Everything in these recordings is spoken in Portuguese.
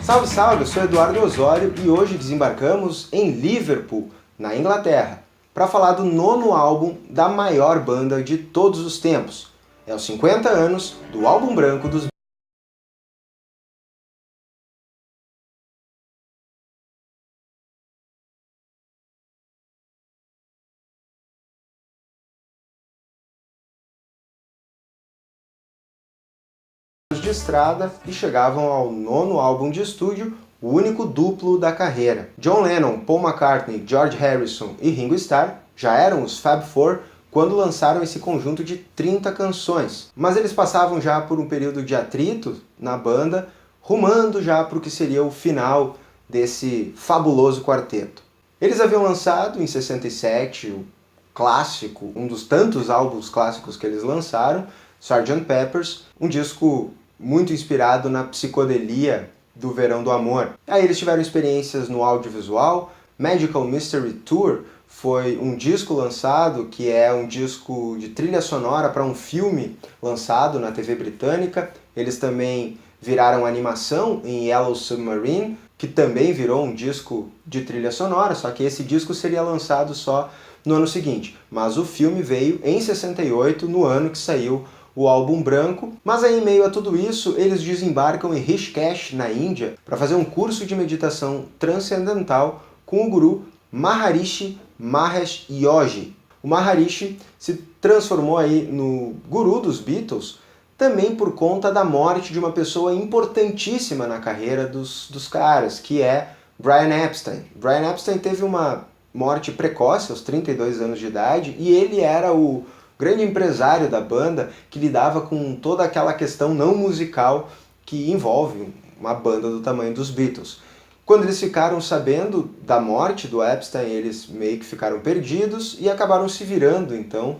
Salve, salve! Eu sou Eduardo Osório e hoje desembarcamos em Liverpool, na Inglaterra, para falar do nono álbum da maior banda de todos os tempos. É os 50 anos do álbum branco dos de estrada e chegavam ao nono álbum de estúdio, o único duplo da carreira. John Lennon, Paul McCartney, George Harrison e Ringo Starr já eram os Fab Four quando lançaram esse conjunto de 30 canções. Mas eles passavam já por um período de atrito na banda, rumando já para o que seria o final desse fabuloso quarteto. Eles haviam lançado em 67 o clássico, um dos tantos álbuns clássicos que eles lançaram, Sgt. Pepper's, um disco muito inspirado na psicodelia do Verão do Amor. Aí eles tiveram experiências no audiovisual. Magical Mystery Tour foi um disco lançado que é um disco de trilha sonora para um filme lançado na TV britânica. Eles também viraram animação em Yellow Submarine, que também virou um disco de trilha sonora, só que esse disco seria lançado só no ano seguinte. Mas o filme veio em 68, no ano que saiu o álbum branco, mas aí em meio a tudo isso eles desembarcam em Rishikesh, na Índia, para fazer um curso de meditação transcendental com o guru Maharishi Mahesh Yogi. O Maharishi se transformou aí no guru dos Beatles também por conta da morte de uma pessoa importantíssima na carreira dos caras, que é Brian Epstein. Brian Epstein teve uma morte precoce, aos 32 anos de idade, e ele era o grande empresário da banda que lidava com toda aquela questão não musical que envolve uma banda do tamanho dos Beatles. Quando eles ficaram sabendo da morte do Epstein, eles meio que ficaram perdidos e acabaram se virando, então,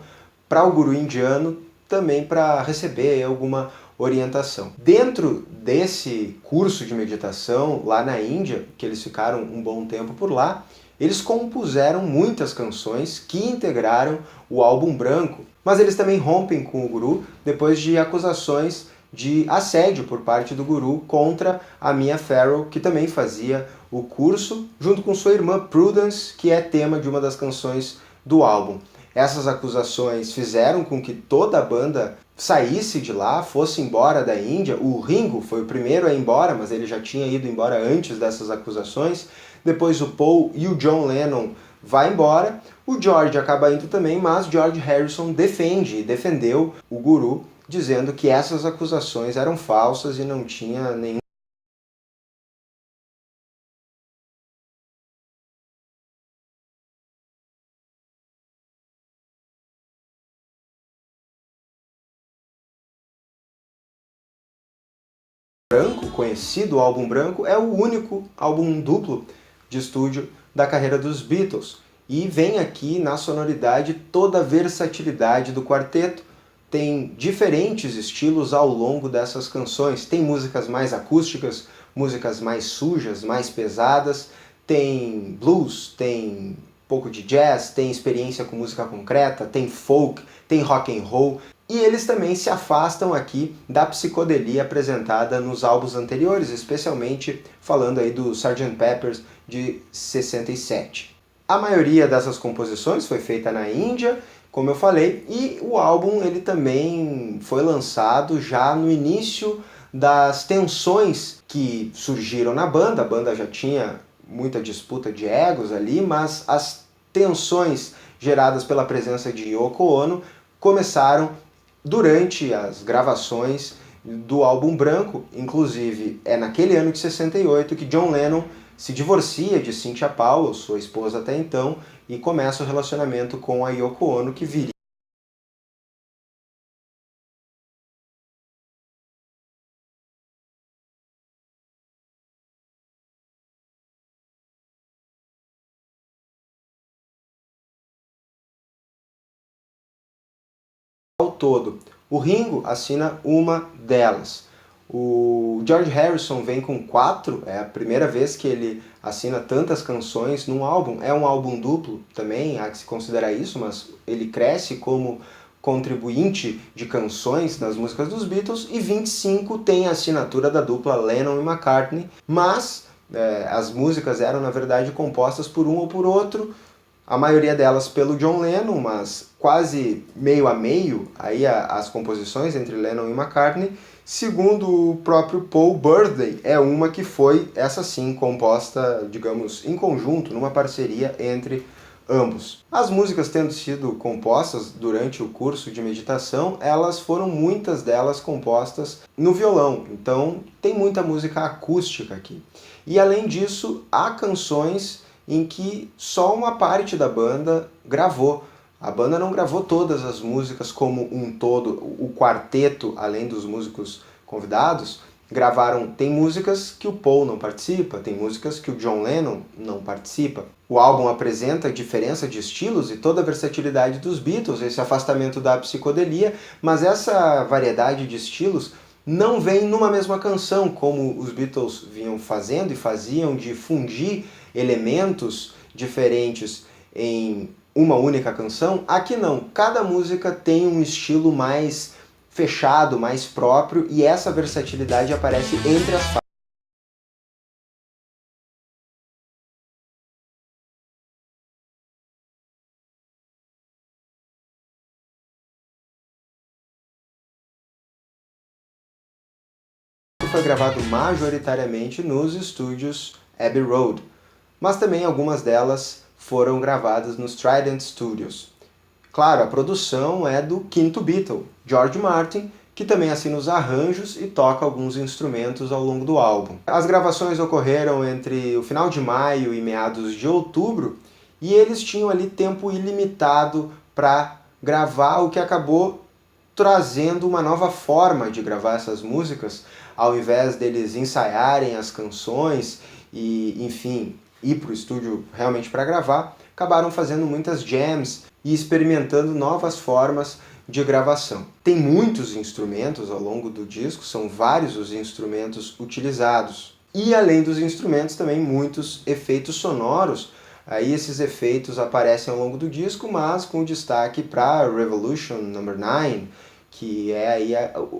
para o guru indiano também para receber alguma orientação. Dentro desse curso de meditação lá na Índia, que eles ficaram um bom tempo por lá, eles compuseram muitas canções que integraram o álbum branco, mas eles também rompem com o guru depois de acusações de assédio por parte do guru contra a Mia Farrow, que também fazia o curso, junto com sua irmã Prudence, que é tema de uma das canções do álbum. Essas acusações fizeram com que toda a banda saísse de lá, fosse embora da Índia. O Ringo foi o primeiro a ir embora, mas ele já tinha ido embora antes dessas acusações. Depois o Paul e o John Lennon vai embora. O George acaba indo também, mas George Harrison defendeu o guru, dizendo que essas acusações eram falsas e não tinha nenhum branco, conhecido o álbum branco, é o único álbum duplo de estúdio da carreira dos Beatles. E vem aqui na sonoridade toda a versatilidade do quarteto. Tem diferentes estilos ao longo dessas canções. Tem músicas mais acústicas, músicas mais sujas, mais pesadas. Tem blues, tem pouco de jazz, tem experiência com música concreta, tem folk, tem rock and roll. E eles também se afastam aqui da psicodelia apresentada nos álbuns anteriores, especialmente falando aí do Sgt. Pepper's de 67. A maioria dessas composições foi feita na Índia, como eu falei, e o álbum ele também foi lançado já no início das tensões que surgiram na banda. A banda já tinha muita disputa de egos ali, mas as tensões geradas pela presença de Yoko Ono começaram durante as gravações do álbum branco. Inclusive, é naquele ano de 68 que John Lennon se divorcia de Cynthia Powell, sua esposa até então, e começa o relacionamento com a Yoko Ono, que viria ao todo. O Ringo assina uma delas. O George Harrison vem com 4, é a primeira vez que ele assina tantas canções num álbum. É um álbum duplo também, há que se considerar isso, mas ele cresce como contribuinte de canções nas músicas dos Beatles, e 25 tem a assinatura da dupla Lennon e McCartney, mas as músicas eram na verdade compostas por um ou por outro, a maioria delas pelo John Lennon, mas quase meio a meio aí as composições entre Lennon e McCartney. Segundo o próprio Paul, Birthday é uma que foi, essa sim, composta, digamos, em conjunto, numa parceria entre ambos. As músicas tendo sido compostas durante o curso de meditação, elas foram muitas delas compostas no violão, então tem muita música acústica aqui. E além disso, há canções em que só uma parte da banda gravou. A banda não gravou todas as músicas como um todo, o quarteto, além dos músicos convidados, gravaram. Tem músicas que o Paul não participa, tem músicas que o John Lennon não participa. O álbum apresenta diferença de estilos e toda a versatilidade dos Beatles, esse afastamento da psicodelia, mas essa variedade de estilos não vem numa mesma canção, como os Beatles vinham fazendo e faziam, de fundir elementos diferentes em uma única canção. Aqui não, cada música tem um estilo mais fechado, mais próprio, e essa versatilidade aparece entre as faixas. Foi gravado majoritariamente nos estúdios Abbey Road, mas também algumas delas foram gravadas nos Trident Studios. Claro, a produção é do quinto Beatle, George Martin, que também assina os arranjos e toca alguns instrumentos ao longo do álbum. As gravações ocorreram entre o final de maio e meados de outubro, e eles tinham ali tempo ilimitado para gravar, o que acabou trazendo uma nova forma de gravar essas músicas. Ao invés deles ensaiarem as canções e, enfim, ir para o estúdio realmente para gravar, acabaram fazendo muitas jams e experimentando novas formas de gravação. Tem muitos instrumentos ao longo do disco, são vários os instrumentos utilizados. E além dos instrumentos, também muitos efeitos sonoros. Aí esses efeitos aparecem ao longo do disco, mas com destaque para Revolution Number 9, que é aí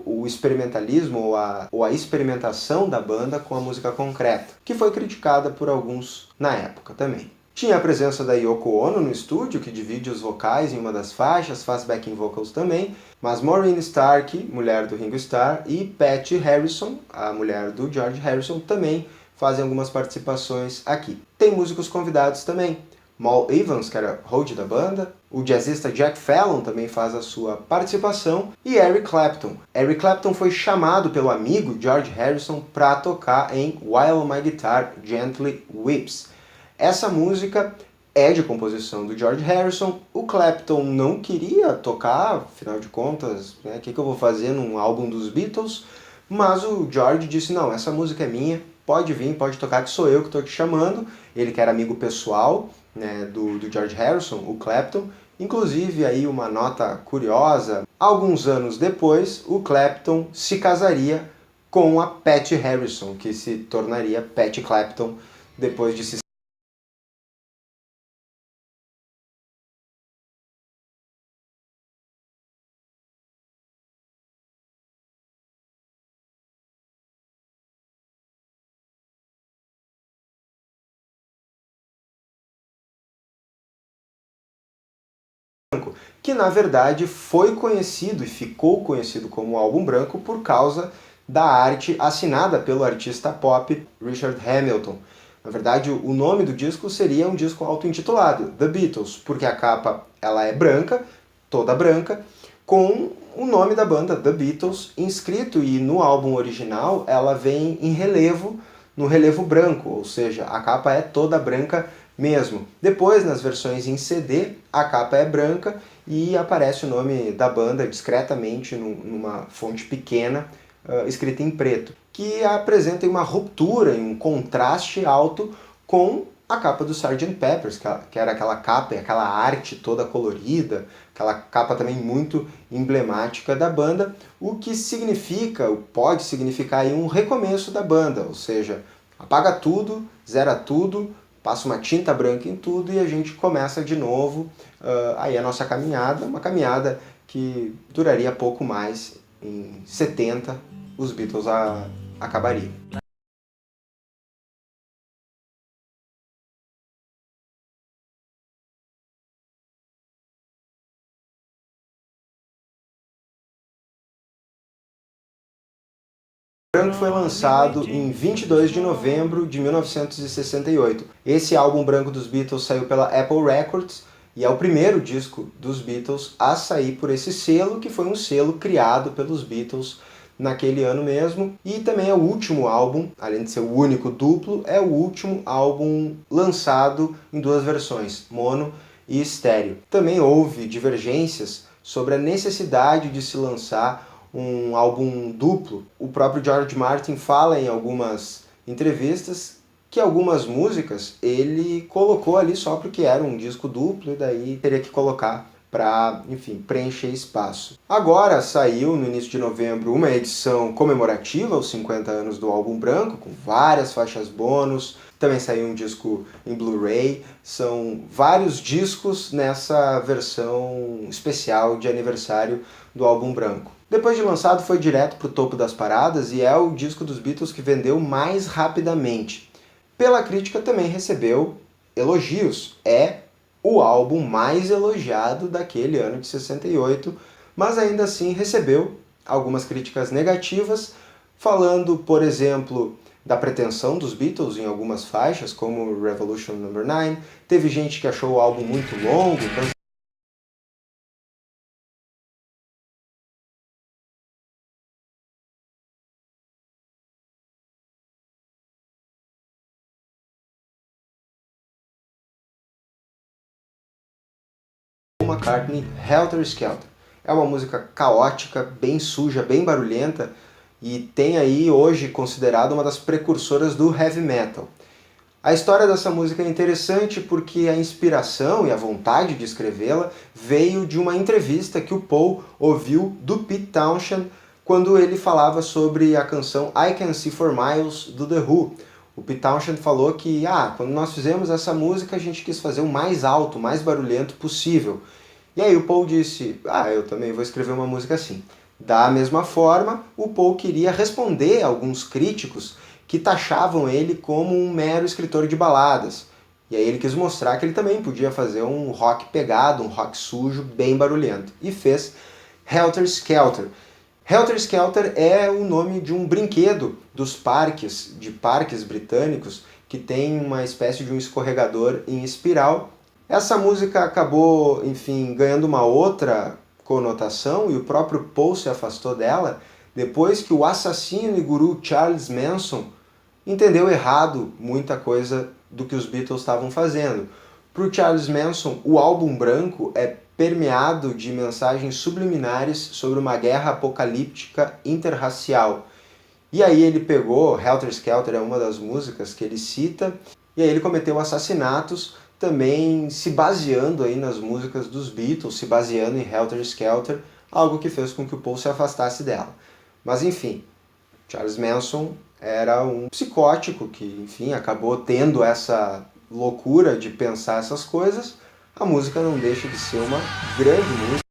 o experimentalismo ou a experimentação da banda com a música concreta, que foi criticada por alguns na época também. Tinha a presença da Yoko Ono no estúdio, que divide os vocais em uma das faixas, faz backing vocals também, mas Maureen Stark, mulher do Ringo Starr, e Patty Harrison, a mulher do George Harrison, também fazem algumas participações aqui. Tem músicos convidados também. Mal Evans, que era hold da banda, o jazzista Jack Fallon também faz a sua participação, e Eric Clapton. Eric Clapton foi chamado pelo amigo George Harrison para tocar em While My Guitar Gently Weeps. Essa música é de composição do George Harrison. O Clapton não queria tocar, afinal de contas, o que eu vou fazer num álbum dos Beatles? Mas o George disse, não, essa música é minha, pode vir, pode tocar, que sou eu que estou te chamando. Ele que era amigo pessoal, né, do George Harrison, o Clapton. Inclusive, aí uma nota curiosa, alguns anos depois, o Clapton se casaria com a Patty Harrison, que se tornaria Patty Clapton depois de se que na verdade foi conhecido e ficou conhecido como Álbum Branco por causa da arte assinada pelo artista pop Richard Hamilton. Na verdade, o nome do disco seria um disco auto-intitulado, The Beatles, porque a capa ela é branca, toda branca, com o nome da banda, The Beatles, inscrito, e no álbum original ela vem em relevo, no relevo branco, ou seja, a capa é toda branca mesmo. Depois, nas versões em CD, a capa é branca e aparece o nome da banda discretamente numa fonte pequena, escrita em preto, que apresenta uma ruptura, um contraste alto com a capa do Sgt. Pepper's, que era aquela capa e aquela arte toda colorida, aquela capa também muito emblemática da banda, o que significa, pode significar aí um recomeço da banda, ou seja, apaga tudo, zera tudo, passa uma tinta branca em tudo e a gente começa de novo aí a nossa caminhada, uma caminhada que duraria pouco mais. Em 70, os Beatles acabariam. Branco foi lançado em 22 de novembro de 1968. Esse álbum branco dos Beatles saiu pela Apple Records e é o primeiro disco dos Beatles a sair por esse selo, que foi um selo criado pelos Beatles naquele ano mesmo, e também é o último álbum, além de ser o único duplo, é o último álbum lançado em duas versões, mono e estéreo. Também houve divergências sobre a necessidade de se lançar um álbum duplo. O próprio George Martin fala em algumas entrevistas que algumas músicas ele colocou ali só porque era um disco duplo e daí teria que colocar para, enfim, preencher espaço. Agora saiu no início de novembro uma edição comemorativa aos 50 anos do álbum branco, com várias faixas bônus. Também saiu um disco em Blu-ray. São vários discos nessa versão especial de aniversário do álbum branco. Depois de lançado, foi direto para o topo das paradas e é o disco dos Beatles que vendeu mais rapidamente. Pela crítica também recebeu elogios. É o álbum mais elogiado daquele ano de 68, mas ainda assim recebeu algumas críticas negativas, falando, por exemplo, da pretensão dos Beatles em algumas faixas, como Revolution No. 9. Teve gente que achou o álbum muito longo, McCartney, Helter Skelter. É uma música caótica, bem suja, bem barulhenta e tem aí hoje considerada uma das precursoras do heavy metal. A história dessa música é interessante porque a inspiração e a vontade de escrevê-la veio de uma entrevista que o Paul ouviu do Pete Townshend quando ele falava sobre a canção I Can See For Miles do The Who. O Pete Townshend falou que quando nós fizemos essa música a gente quis fazer o mais alto, o mais barulhento possível. E aí o Paul disse, eu também vou escrever uma música assim. Da mesma forma, o Paul queria responder a alguns críticos que taxavam ele como um mero escritor de baladas. E aí ele quis mostrar que ele também podia fazer um rock pegado, um rock sujo, bem barulhento. E fez Helter Skelter. Helter Skelter é o nome de um brinquedo dos parques britânicos, que tem uma espécie de um escorregador em espiral. Essa música acabou, enfim, ganhando uma outra conotação e o próprio Paul se afastou dela depois que o assassino e guru Charles Manson entendeu errado muita coisa do que os Beatles estavam fazendo. Para o Charles Manson, o álbum branco é permeado de mensagens subliminares sobre uma guerra apocalíptica interracial. E aí ele pegou, Helter Skelter é uma das músicas que ele cita, e aí ele cometeu assassinatos também se baseando aí nas músicas dos Beatles, se baseando em Helter Skelter, algo que fez com que o Paul se afastasse dela. Mas enfim, Charles Manson era um psicótico que, enfim, acabou tendo essa loucura de pensar essas coisas. A música não deixa de ser uma grande música.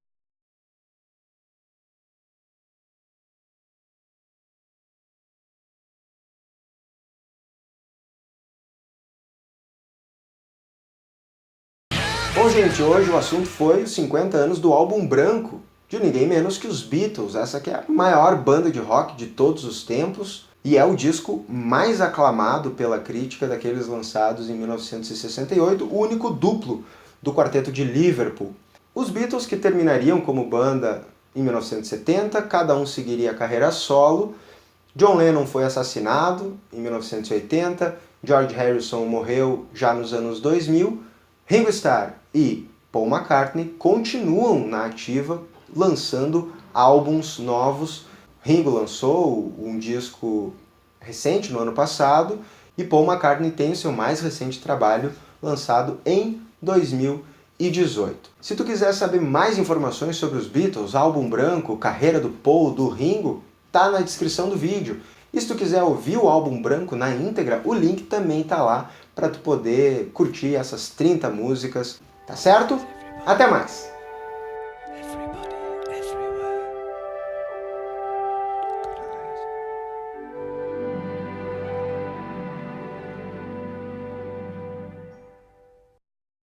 Bom, gente, hoje o assunto foi os 50 anos do álbum branco de ninguém menos que os Beatles, essa que é a maior banda de rock de todos os tempos e é o disco mais aclamado pela crítica daqueles lançados em 1968, o único duplo do quarteto de Liverpool. Os Beatles, que terminariam como banda em 1970, cada um seguiria a carreira solo. John Lennon foi assassinado em 1980, George Harrison morreu já nos anos 2000, Ringo Starr e Paul McCartney continuam na ativa, lançando álbuns novos. Ringo lançou um disco recente no ano passado e Paul McCartney tem o seu mais recente trabalho lançado em 2018. Se tu quiser saber mais informações sobre os Beatles, álbum branco, carreira do Paul, do Ringo, tá na descrição do vídeo. E se tu quiser ouvir o álbum branco na íntegra, o link também tá lá para tu poder curtir essas 30 músicas, tá certo? Até mais!